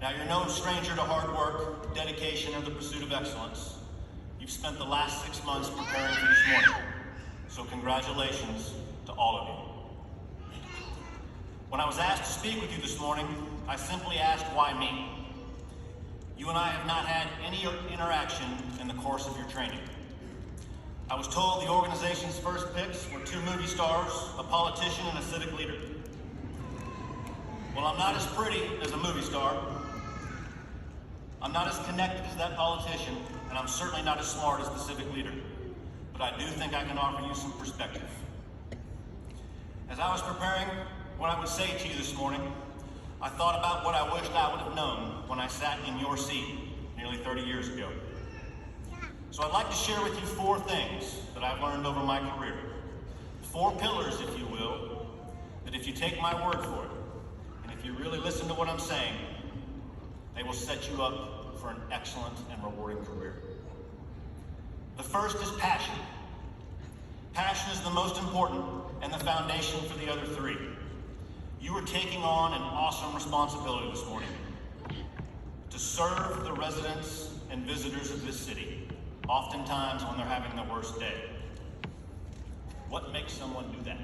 Now, you're no stranger to hard work, dedication, and the pursuit of excellence. You've spent the last 6 months preparing for this morning, so congratulations to all of you. When I was asked to speak with you this morning, I simply asked, why me? You and I have not had any interaction in the course of your training. I was told the organization's first picks were 2 movie stars, a politician, and a civic leader. Well, I'm not as pretty as a movie star. I'm not as connected as that politician, and I'm certainly not as smart as the civic leader. But I do think I can offer you some perspective. As I was preparing what I would say to you this morning, I thought about what I wished I would have known when I sat in your seat nearly 30 years ago. So I'd like to share with you 4 things that I've learned over my career. 4 pillars, if you will, that if you take my word for it, and if you really listen to what I'm saying, they will set you up for an excellent and rewarding career. The first is passion. Passion is the most important and the foundation for the other 3. You are taking on an awesome responsibility this morning to serve the residents and visitors of this city, oftentimes when they're having the worst day. What makes someone do that?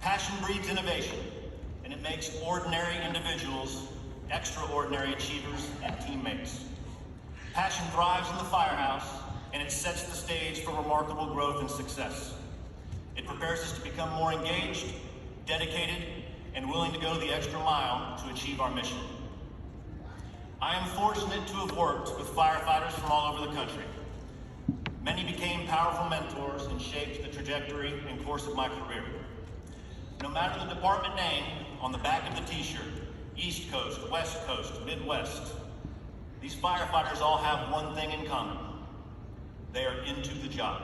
Passion breeds innovation, and it makes ordinary individuals extraordinary achievers and teammates. Passion thrives in the firehouse, and it sets the stage for remarkable growth and success. It prepares us to become more engaged, dedicated, and willing to go the extra mile to achieve our mission. I am fortunate to have worked with firefighters from all over the country. Many became powerful mentors and shaped the trajectory and course of my career. No matter the department name on the back of the t-shirt, East Coast, West Coast, Midwest, these firefighters all have one thing in common. They are into the job.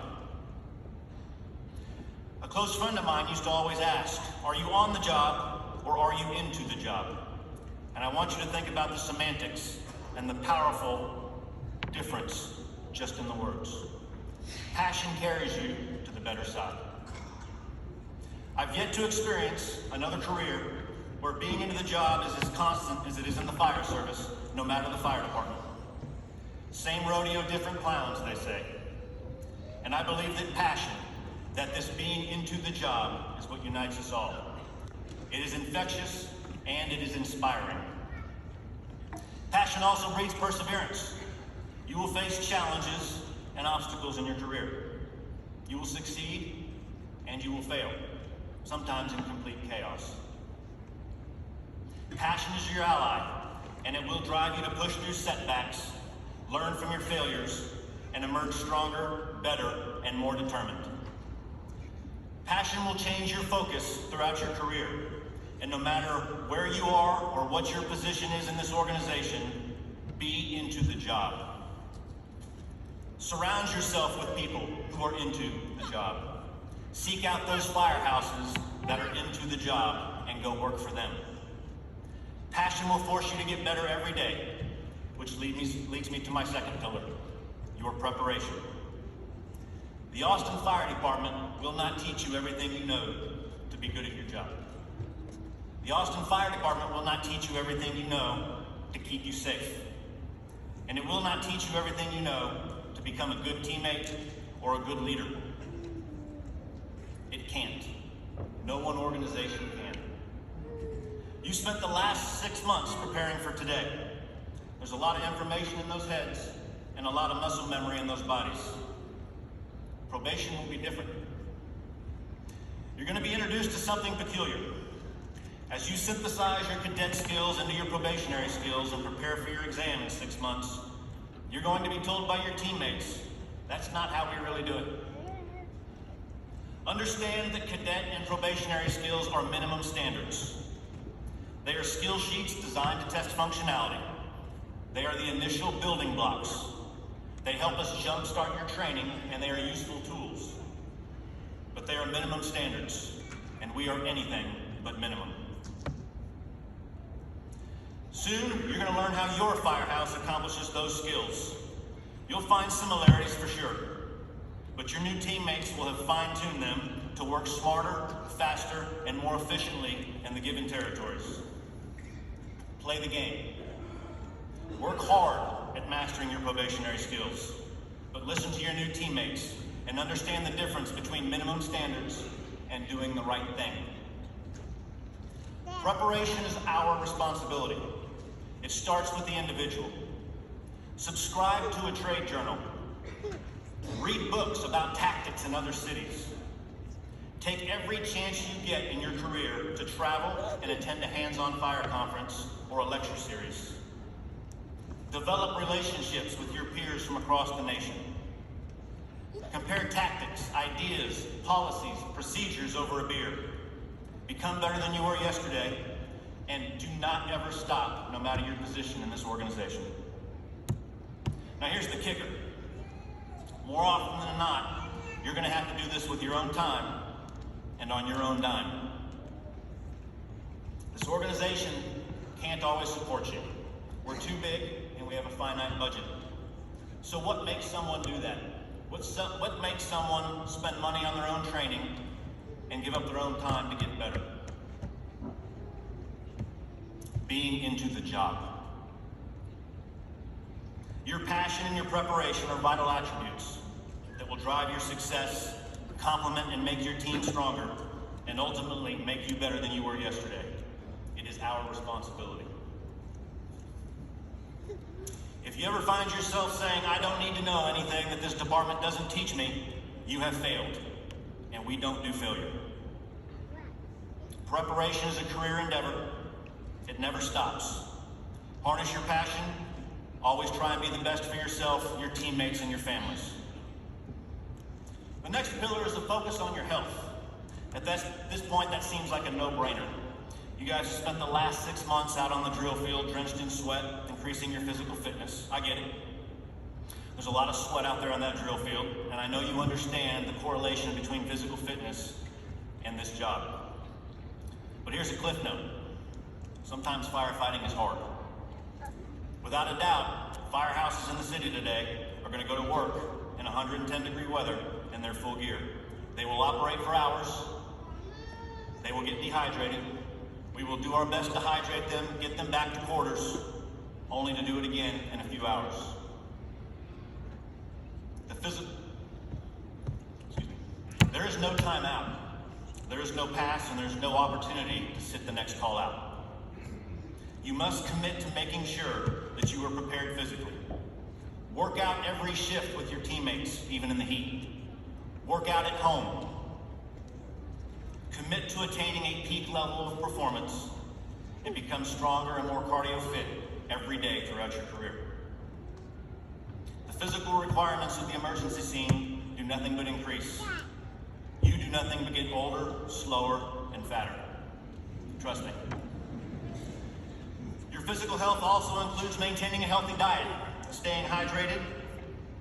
A close friend of mine used to always ask, are you on the job or are you into the job? And I want you to think about the semantics and the powerful difference just in the words. Passion carries you to the better side. I've yet to experience another career where being into the job is as constant as it is in the fire service, no matter the fire department. Same rodeo, different clowns, they say. And I believe that passion, that this being into the job, is what unites us all. It is infectious and it is inspiring. Passion also breeds perseverance. You will face challenges and obstacles in your career. You will succeed and you will fail, sometimes in complete chaos. Passion is your ally, and it will drive you to push through setbacks, learn from your failures, and emerge stronger, better, and more determined. Passion will change your focus throughout your career, and no matter where you are or what your position is in this organization, be into the job. Surround yourself with people who are into the job. Seek out those firehouses that are into the job and go work for them. Passion will force you to get better every day, which leads me to my second pillar, your preparation. The Austin Fire Department will not teach you everything you know to be good at your job. The Austin Fire Department will not teach you everything you know to keep you safe. And it will not teach you everything you know to become a good teammate or a good leader. It can't. No one organization can. You spent the last 6 months preparing for today. There's a lot of information in those heads and a lot of muscle memory in those bodies. Probation will be different. You're going to be introduced to something peculiar. As you synthesize your cadet skills into your probationary skills and prepare for your exam in 6 months, you're going to be told by your teammates, that's not how we really do it. Understand that cadet and probationary skills are minimum standards. They are skill sheets designed to test functionality. They are the initial building blocks. They help us jumpstart your training, and they are useful tools. But they are minimum standards, and we are anything but minimum. Soon, you're going to learn how your firehouse accomplishes those skills. You'll find similarities for sure, but your new teammates will have fine-tuned them to work smarter, faster, and more efficiently in the given territories. Play the game. Work hard at mastering your probationary skills, but listen to your new teammates and understand the difference between minimum standards and doing the right thing. Preparation is our responsibility. It starts with the individual. Subscribe to a trade journal. Read books about tactics in other cities. Take every chance you get in your career to travel and attend a hands-on fire conference or a lecture series. Develop relationships with your peers from across the nation. Compare tactics, ideas, policies, procedures over a beer. Become better than you were yesterday, and do not ever stop, no matter your position in this organization. Now here's the kicker. More often than not, you're going to have to do this with your own time and on your own dime. This organization can't always support you. We're too big and we have a finite budget. So what makes someone do that? What makes someone spend money on their own training and give up their own time to get better? Being into the job. Your passion and your preparation are vital attributes that will drive your success, complement and make your team stronger, and ultimately make you better than you were yesterday. It is our responsibility. If you ever find yourself saying, I don't need to know anything that this department doesn't teach me, you have failed, and we don't do failure. Preparation is a career endeavor. It never stops. Harness your passion. Always try and be the best for yourself, your teammates, and your families. The next pillar is to focus on your health. At this point, that seems like a no-brainer. You guys have spent the last 6 months out on the drill field, drenched in sweat, increasing your physical fitness. I get it. There's a lot of sweat out there on that drill field, and I know you understand the correlation between physical fitness and this job. But here's a cliff note. Sometimes firefighting is hard. Without a doubt, firehouses in the city today are going to go to work in 110-degree weather in their full gear. They will operate for hours. They will get dehydrated. We will do our best to hydrate them, get them back to quarters, only to do it again in a few hours. There is no time out. There is no pass, and there's no opportunity to sit the next call out. You must commit to making sure that you are prepared physically. Work out every shift with your teammates, even in the heat. Work out at home. Commit to attaining a peak level of performance and become stronger and more cardio fit every day throughout your career. The physical requirements of the emergency scene do nothing but increase. You do nothing but get older, slower, and fatter. Trust me. Your physical health also includes maintaining a healthy diet, staying hydrated,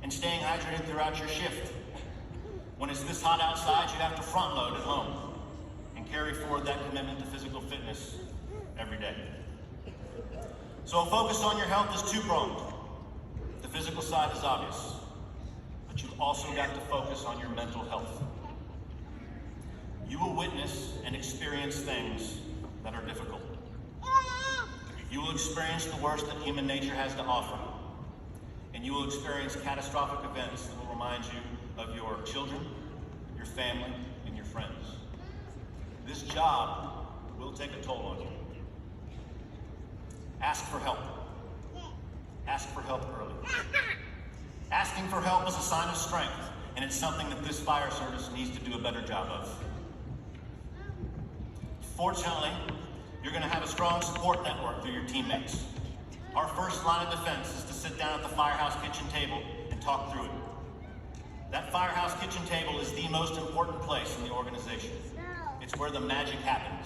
and staying hydrated throughout your shift. When it's this hot outside, you have to front load at home and carry forward that commitment to physical fitness every day. So a focus on your health is two-pronged. The physical side is obvious, but you've also got to focus on your mental health. You will witness and experience things that are difficult. You will experience the worst that human nature has to offer. And you will experience catastrophic events that will remind you of your children, your family, and your friends. This job will take a toll on you. Ask for help. Ask for help early. Asking for help is a sign of strength, and it's something that this fire service needs to do a better job of. Fortunately, you're going to have a strong support network through your teammates. Our first line of defense is to sit down at the firehouse kitchen table and talk through it. That firehouse kitchen table is the most important place in the organization. It's where the magic happens.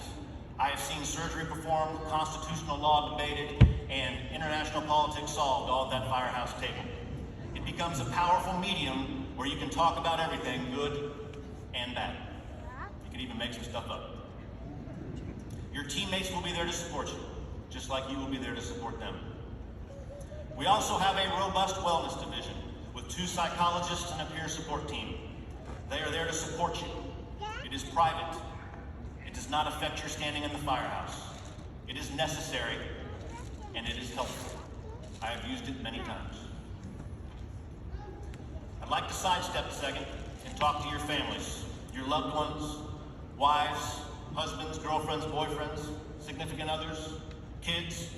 I have seen surgery performed, constitutional law debated, and international politics solved all at that firehouse table. It becomes a powerful medium where you can talk about everything, good and bad. You can even make some stuff up. Your teammates will be there to support you, just like you will be there to support them. We also have a robust wellness division with 2 psychologists and a peer support team. They are there to support you. It is private. It does not affect your standing in the firehouse. It is necessary, and it is helpful. I have used it many times. I'd like to sidestep a second and talk to your families, your loved ones, wives, husbands, girlfriends, boyfriends, significant others, kids.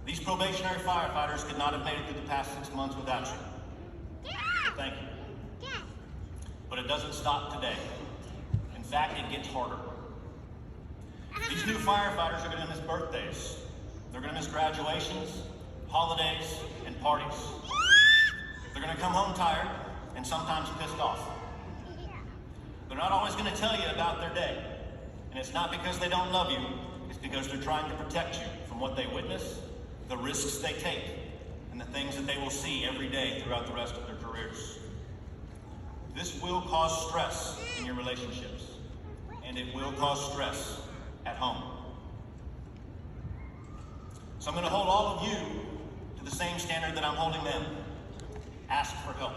These probationary firefighters could not have made it through the past 6 months without you. Thank you. But it doesn't stop today. In fact, it gets harder. These new firefighters are going to miss birthdays. They're going to miss graduations, holidays, and parties. They're going to come home tired and sometimes pissed off. They're not always going to tell you about their day. And it's not because they don't love you, it's because they're trying to protect you from what they witness, the risks they take, and the things that they will see every day throughout the rest of their careers. This will cause stress in your relationships, and it will cause stress at home. So I'm going to hold all of you to the same standard that I'm holding them. Ask for help.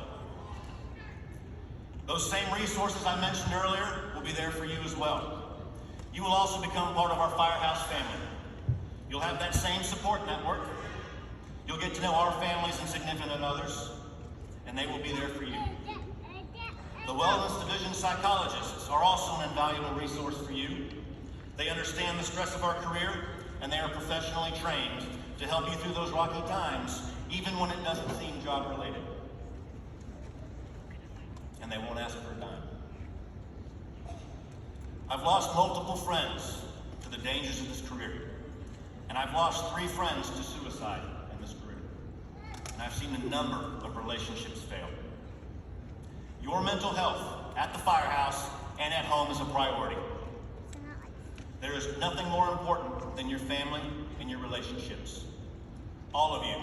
Those same resources I mentioned earlier will be there for you as well. You will also become part of our Firehouse family. You'll have that same support network. You'll get to know our families and significant others, and they will be there for you. The Wellness Division psychologists are also an invaluable resource for you. They understand the stress of our career, and they are professionally trained to help you through those rocky times, even when it doesn't seem job-related. And they won't ask for a dime. I've lost multiple friends to the dangers of this career. And I've lost 3 friends to suicide in this career. And I've seen a number of relationships fail. Your mental health at the firehouse and at home is a priority. There is nothing more important than your family and your relationships. All of you,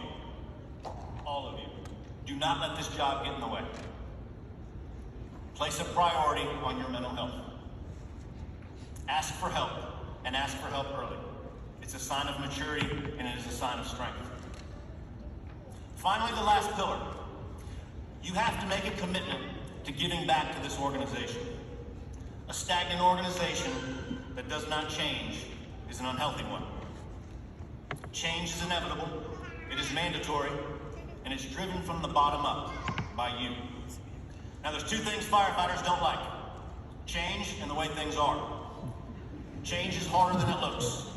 do not let this job get in the way. Place a priority on your mental health. Ask for help, and ask for help early. It's a sign of maturity, and it is a sign of strength. Finally, the last pillar. You have to make a commitment to giving back to this organization. A stagnant organization that does not change is an unhealthy one. Change is inevitable, it is mandatory, and it's driven from the bottom up by you. Now, there's 2 things firefighters don't like: change and the way things are. Change is harder than it looks.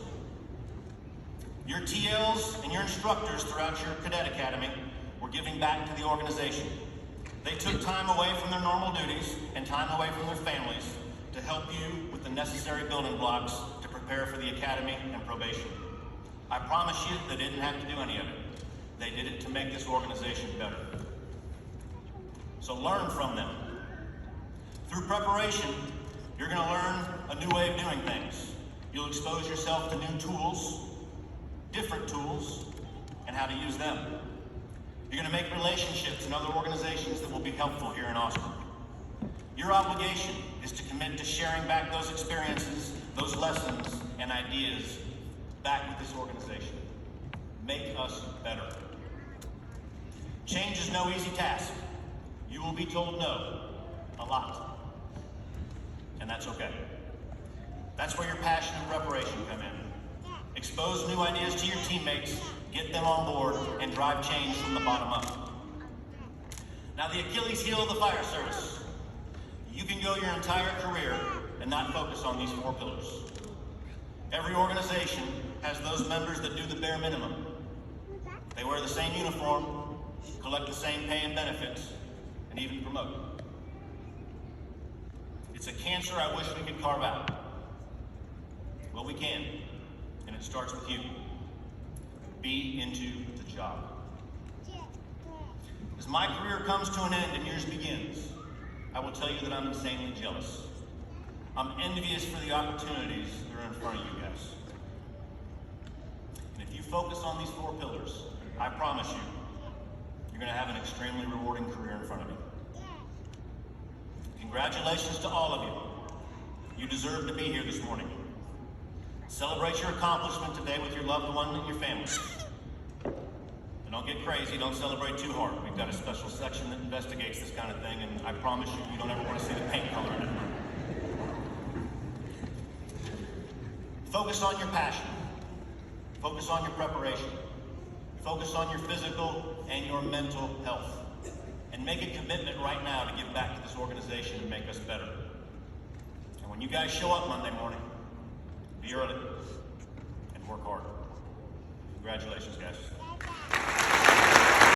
Your TLs and your instructors throughout your cadet academy were giving back to the organization. They took time away from their normal duties and time away from their families to help you with the necessary building blocks to prepare for the academy and probation. I promise you they didn't have to do any of it. They did it to make this organization better. So learn from them. Through preparation, you're going to learn a new way of doing things. You'll expose yourself to new tools, different tools, and how to use them. You're going to make relationships in other organizations that will be helpful here in Austin. Your obligation is to commit to sharing back those experiences, those lessons, and ideas back with this organization. Make us better. Change is no easy task. You will be told no a lot. And that's okay. That's where your passion and preparation come in. Expose new ideas to your teammates, get them on board, and drive change from the bottom up. Now, the Achilles heel of the fire service. You can go your entire career and not focus on these 4 pillars. Every organization has those members that do the bare minimum. They wear the same uniform, collect the same pay and benefits, and even promote. It's a cancer I wish we could carve out. Well, we can, and it starts with you. Be into the job. As my career comes to an end and yours begins, I will tell you that I'm insanely jealous. I'm envious for the opportunities that are in front of you guys. And if you focus on these 4 pillars, I promise you, you're going to have an extremely rewarding career in front of you. Congratulations to all of you. You deserve to be here this morning. Celebrate your accomplishment today with your loved one and your family. And don't get crazy, don't celebrate too hard. We've got a special section that investigates this kind of thing, and I promise you, you don't ever want to see the paint color in it. Focus on your passion. Focus on your preparation. Focus on your physical and your mental health. And make a commitment right now to give back to this organization and make us better. And when you guys show up Monday morning, be early and work hard. Congratulations, guys.